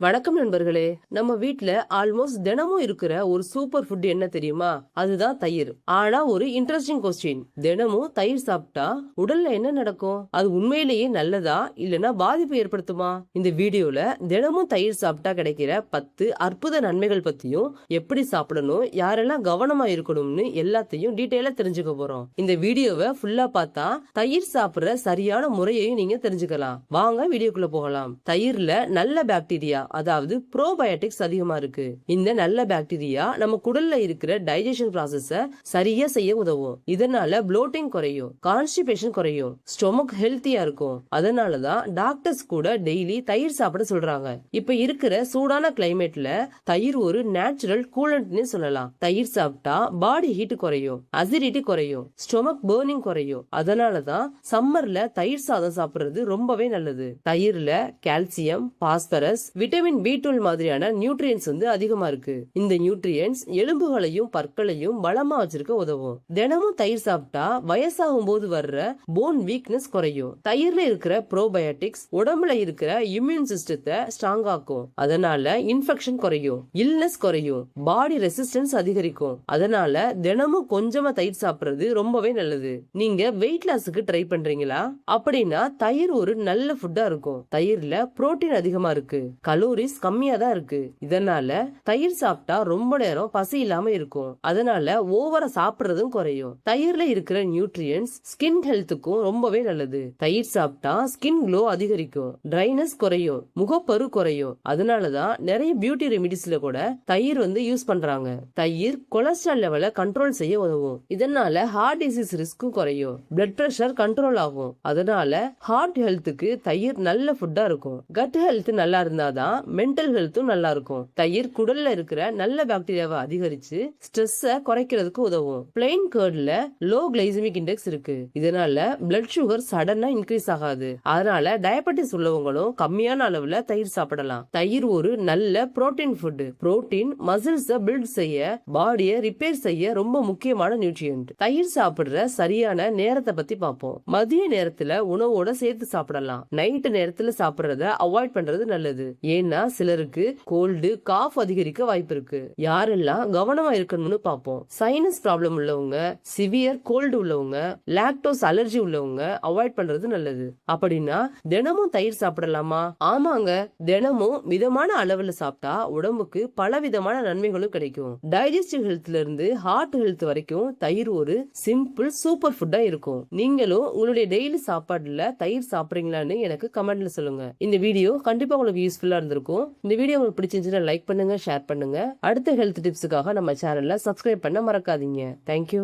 வணக்கம் நண்பர்களே. நம்ம வீட்ல ஆல்மோஸ்ட் தினமும் இருக்கிற ஒரு சூப்பர் ஃபுட் என்ன தெரியுமா? அதுதான் தயிர். ஆனா ஒரு இன்ட்ரெஸ்டிங் கொஸ்டின். தினமும் தயிர் சாப்பிட்டா உடல்ல என்ன நடக்கும்? அது உண்மையிலேயே நல்லதா இல்லனா பாதிப்பு ஏற்படுத்துமா? இந்த வீடியோல தினமும் தயிர் சாப்பிட்டா கிடைக்கிற 10 அற்புத நன்மைகள் பத்தியும், எப்படி சாப்பிடணும், யாரெல்லாம் கவனமா இருக்கணும்னு எல்லாத்தையும் டீடைலா தெரிஞ்சுக்க போறோம். இந்த வீடியோவை ஃபுல்லா பார்த்தா தயிர் சாப்பிடுற சரியான முறையையும் நீங்க தெரிஞ்சுக்கலாம். வாங்க வீடியோக்குள்ள போகலாம். தயிர்ல நல்ல பாக்டீரியா அதாவது ப்ரோபயோட்டிக்ஸ் அதிகமா இருக்கு. இந்த நல்ல பாக்டீரியா நம்ம குடல்ல இருக்கிற டைஜஷன் ப்ராசஸ சரியா செய்ய உதவும். இதனால ப்ளோட்டிங் குறையும், கான்ஸ்டிபேஷன் குறையும், ஸ்டொமக் ஹெல்த்தியா இருக்கும். அதனாலதான் டாக்டர்ஸ் கூட டெய்லி தயிர் சாப்பிட சொல்றாங்க. இப்ப இருக்கிற சூடான கிளைமேட்ல தயிர் ஒரு நேச்சுரல் கூலண்ட்னு சொல்லலாம். தயிர் சாப்பிட்டா பாடி ஹீட் குறையும், அசிடிட்டி குறையும், ஸ்டொமக் பர்னிங் குறையும். அதனாலதான் சம்மர்ல தயிர் சாதம் சாப்பிடுறது ரொம்பவே நல்லது. தயிர்ல கால்சியம், பாஸ்பரஸ், விட்டமின் B12 மாதிரியான நியூட்ரியன்ஸ் அதிகமா இருக்கு. இந்த நியூட்ரியன்ஸ் எலும்புகளையும் பற்களையும் பலமா வச்சிருக்க உதவும். தினமும் தயிர் சாப்பிட்டா வயசாகும் போது வர்ற போன் வீக்னஸ் குறையும். தயிர்ல இருக்கிற ப்ரோபயோட்டிக்ஸ் உடம்புல இருக்கிற இம்யூன் சிஸ்டத்தை ஸ்ட்ராங் ஆக்கும். அதனால இன்ஃபெக்ஷன் குறையும், இல்னஸ் குறையும், பாடி ரெசிஸ்டன்ஸ் அதிகரிக்கும். அதனால தினமும் கொஞ்சமா தயிர் சாப்பிடுறது ரொம்பவே நல்லது. நீங்க வெயிட் லாஸுக்கு ட்ரை பண்றீங்களா? அப்படின்னா தயிர் ஒரு நல்ல ஃபுட்டா இருக்கும். தயிர்ல புரோட்டீன் அதிகமா இருக்கு, கலோரிஸ் கம்மியா தான் இருக்கு. இதனால தயிர் சாப்பிட்டா ரொம்ப நேரம் பசி இல்லாம இருக்கும். அதனால ஓவரா சாப்பிடுறதும் குறையும். தயிர்ல இருக்கிற நியூட்ரியன்ஸ் ஸ்கின் ஹெல்த்துக்கும் ரொம்பவே நல்லது. தயிர் சாப்பிட்டா ஸ்கின் க்ளோ அதிகரிக்கும், ட்ரைனஸ் குறையும், முகப்பரு குறையும். அதனாலதான் நிறைய பியூட்டி ரெமிடிஸ்ல கூட தயிர் யூஸ் பண்றாங்க. தயிர் கொலஸ்ட்ரால் லெவலை கண்ட்ரோல் செய்ய உதவும். இதனால ஹார்ட் டிசீஸ் ரிஸ்க்கும் குறையும், பிளட் பிரஷர் கண்ட்ரோல் ஆகும். அதனால ஹார்ட் ஹெல்த்துக்கு தயிர் நல்ல ஃபுட்டா இருக்கும். கட் ஹெல்த் நல்லா இருந்தாதான் மென்டல் ஹெல்த்தும் நல்லா இருக்கும். தயிர் குடல்ல இருக்கிற நல்ல பாக்டீரியாவை அதிகரிச்சு ஸ்ட்ரெஸ்ஸ குறைக்கிறதுக்கு உதவும். பிளெயின் கர்ட்ல லோ கிளைசமிக் இண்டெக்ஸ் இருக்கு. இதனால பிளட் சுகர் சடனா இன்க்ரீஸ் ஆகாது. அதனால டயபெட்டிஸ் உள்ளவங்களும் கம்மியான அளவுல தயிர் சாப்பிடலாம். தயிர் ஒரு நல்ல protein food. Protein muscles build செய்ய, பாடியை ரிப்பேர் செய்ய ரொம்ப முக்கியமான நியூட்ரியன்ட். தயிர் சாப்பிடுற சரியான நேரத்தை பத்தி பார்ப்போம். மதிய நேரத்துல உணவோட சேர்த்து சாப்பிடலாம். நைட் நேரத்துல சாப்பிடுறத அவாய்ட் பண்றது நல்லது. ஏன்னா சிலருக்கு கோல்டு, காஃப் அதிகரிக்க வாய்ப்பு இருக்கு. யாரெல்லாம் கவனமா இருக்கணும்னு பார்ப்போம். சைனஸ் ப்ராப்ளம் உள்ளவங்க, சிவியர் கோல்டு உள்ளவங்க, லாக்டோஸ் அலர்ஜி உள்ளவங்க அவாய்ட் பண்றது நல்லது. அப்படின்னா தினமும் தயிர் சாப்பிடலாமா? ஆமாங்க, தினமும் மிதமான அளவுல சாப்பிட்டா உடம்புக்கு பல விதமான நன்மைகளும் கிடைக்கும். டைஜஸ்டிவ் ஹெல்த்ல இருந்து ஹார்ட் ஹெல்த் வரைக்கும் தயிர் ஒரு சிம்பிள் சூப்பர் ஃபுட்டா இருக்கும். நீங்களும் உங்களுடைய டெய்லி சாப்பாடுல தயிர் சாப்பிடுறீங்களான்னு எனக்கு கமெண்ட்ல சொல்லுங்க. இந்த வீடியோ கண்டிப்பா உங்களுக்கு யூஸ்ஃபுல்லா இருந்திருக்கும். இந்த வீடியோ உங்களுக்கு பிடிச்சிருந்துச்சுன்னா லைக் பண்ணுங்க, ஷேர் பண்ணுங்க. அடுத்த ஹெல்த் டிப்ஸுக்காக நம்ம சேனலை சப்ஸ்கிரைப் பண்ண மறக்காதீங்க. தேங்க்யூ.